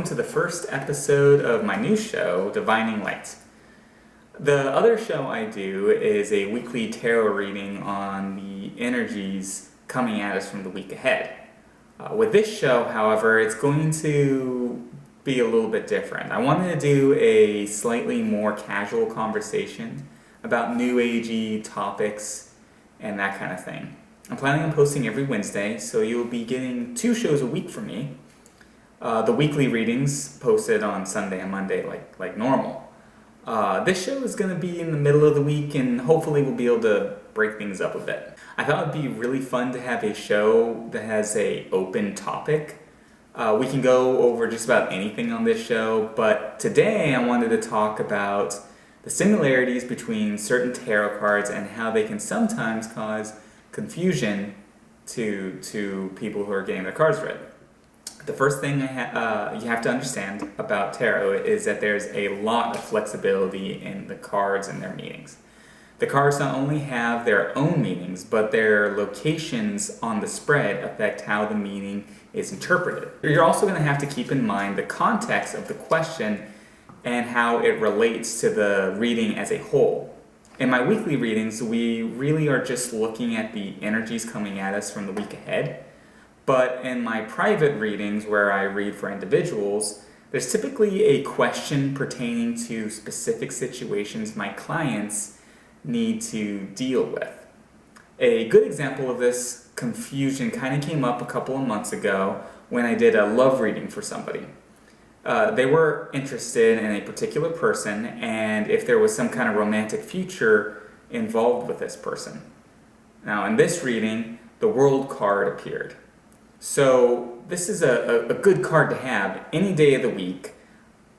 to the first episode of my new show, Divining Light. The other show I do is a weekly tarot reading on the energies coming at us from the week ahead. With this show, however, it's going to be a little bit different. I wanted to do a slightly more casual conversation about new agey topics and that kind of thing. I'm planning on posting every Wednesday, so you'll be getting 2 shows a week from me. The weekly readings posted on Sunday and Monday like normal. This show is going to be in the middle of the week, and hopefully we'll be able to break things up a bit. I thought it'd be really fun to have a show that has an open topic. We can go over just about anything on this show, but today I wanted to talk about the similarities between certain tarot cards and how they can sometimes cause confusion to people who are getting their cards read. The first thing you have to understand about tarot is that there's a lot of flexibility in the cards and their meanings. The cards not only have their own meanings, but their locations on the spread affect how the meaning is interpreted. You're also going to have to keep in mind the context of the question and how it relates to the reading as a whole. In my weekly readings, we really are just looking at the energies coming at us from the week ahead. But in my private readings, where I read for individuals, there's typically a question pertaining to specific situations my clients need to deal with. A good example of this confusion kind of came up a couple of months ago when I did a love reading for somebody. They were interested in a particular person and if there was some kind of romantic future involved with this person. Now, in this reading, the World card appeared. So this is a good card to have any day of the week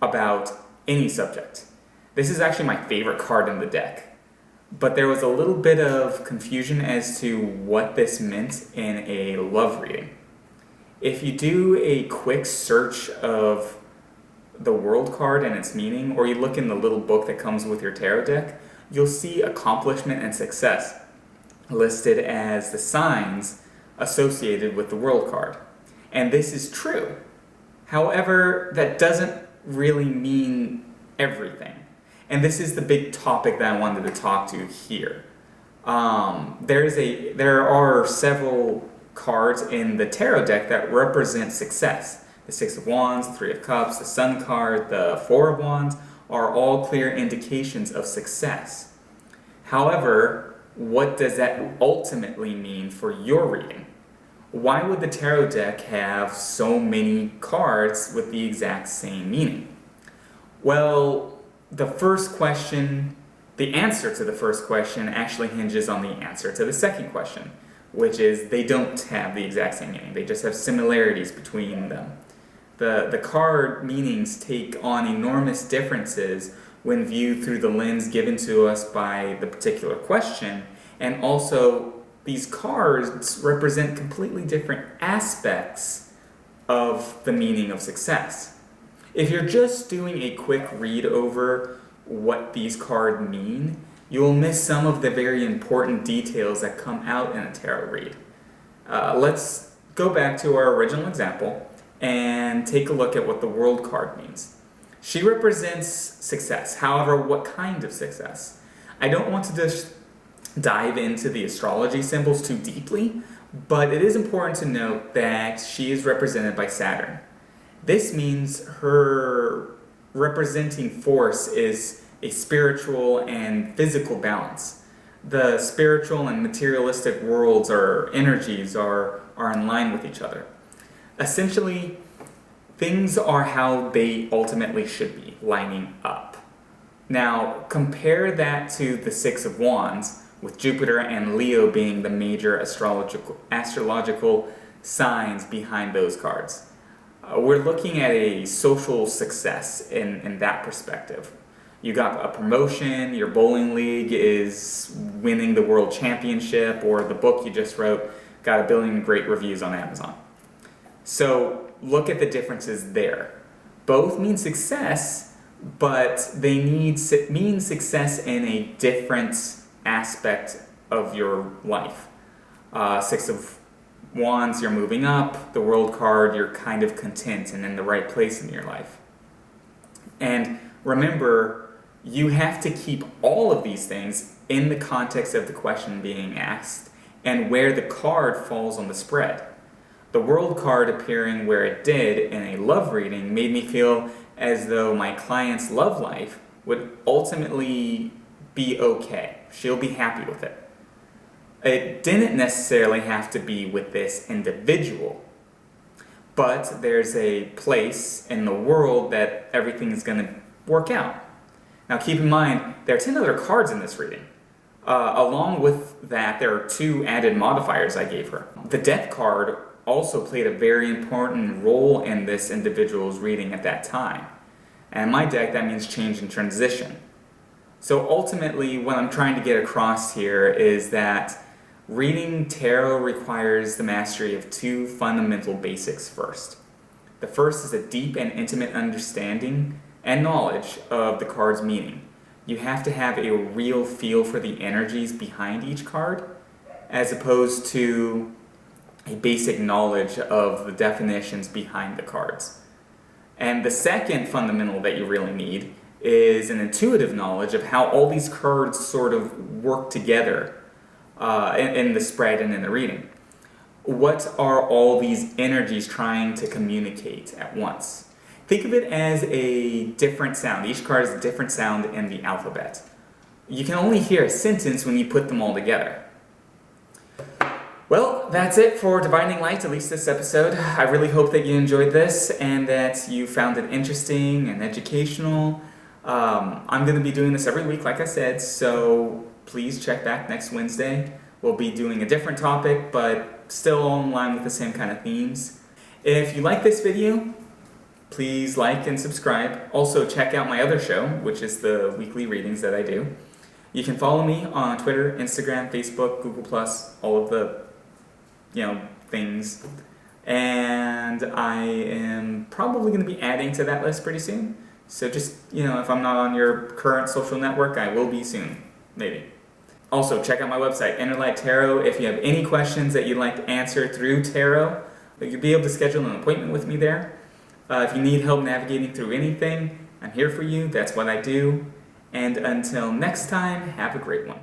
about any subject. This is actually my favorite card in the deck. But there was a little bit of confusion as to what this meant in a love reading. If you do a quick search of the World card and its meaning, or you look in the little book that comes with your tarot deck, you'll see accomplishment and success listed as the signs associated with the World card. And this is true. However, that doesn't really mean everything. And this is the big topic that I wanted to talk to here. There are several cards in the tarot deck that represent success. The 6 of Wands, the 3 of Cups, the Sun card, the 4 of Wands are all clear indications of success. However, what does that ultimately mean for your reading? Why would the tarot deck have so many cards with the exact same meaning? Well, the answer to the first question actually hinges on the answer to the second question, which is they don't have the exact same meaning. They just have similarities between them. The card meanings take on enormous differences when viewed through the lens given to us by the particular question, and also these cards represent completely different aspects of the meaning of success. If you're just doing a quick read over what these cards mean, you'll miss some of the very important details that come out in a tarot read. Let's go back to our original example and take a look at what the World card means. She represents success. However, what kind of success? I don't want to just dive into the astrology symbols too deeply, but it is important to note that she is represented by Saturn. This means her representing force is a spiritual and physical balance. The spiritual and materialistic worlds or energies are in line with each other. Essentially, things are how they ultimately should be, lining up. Now, compare that to the 6 of Wands, with Jupiter and Leo being the major astrological signs behind those cards. We're looking at a social success in that perspective. You got a promotion, your bowling league is winning the world championship, or the book you just wrote got 1 billion great reviews on Amazon. So look at the differences there. Both mean success, but they mean success in a different aspect of your life. 6 of Wands, you're moving up. The World card, you're kind of content and in the right place in your life. And remember, you have to keep all of these things in the context of the question being asked and where the card falls on the spread. The World card appearing where it did in a love reading made me feel as though my client's love life would ultimately be okay. She'll be happy with it. It didn't necessarily have to be with this individual, but there's a place in the world that everything is going to work out. Now keep in mind, there are 10 other cards in this reading. Along with that, there are 2 added modifiers I gave her. The Death card also played a very important role in this individual's reading at that time. And in my deck, that means change and transition. So ultimately, what I'm trying to get across here is that reading tarot requires the mastery of 2 fundamental basics first. The first is a deep and intimate understanding and knowledge of the card's meaning. You have to have a real feel for the energies behind each card, as opposed to a basic knowledge of the definitions behind the cards. And the second fundamental that you really need is an intuitive knowledge of how all these cards sort of work together in the spread and in the reading. What are all these energies trying to communicate at once? Think of it as a different sound. Each card is a different sound in the alphabet. You can only hear a sentence when you put them all together. Well, that's it for Divining Light, at least this episode. I really hope that you enjoyed this and that you found it interesting and educational. I'm going to be doing this every week, like I said, so please check back next Wednesday. We'll be doing a different topic, but still in line with the same kind of themes. If you like this video, please like and subscribe. Also, check out my other show, which is the weekly readings that I do. You can follow me on Twitter, Instagram, Facebook, Google+, all of the things. And I am probably going to be adding to that list pretty soon. So just, if I'm not on your current social network, I will be soon, maybe. Also, check out my website, Inner Light Tarot. If you have any questions that you'd like answered through tarot, you'll be able to schedule an appointment with me there. If you need help navigating through anything, I'm here for you. That's what I do. And until next time, have a great one.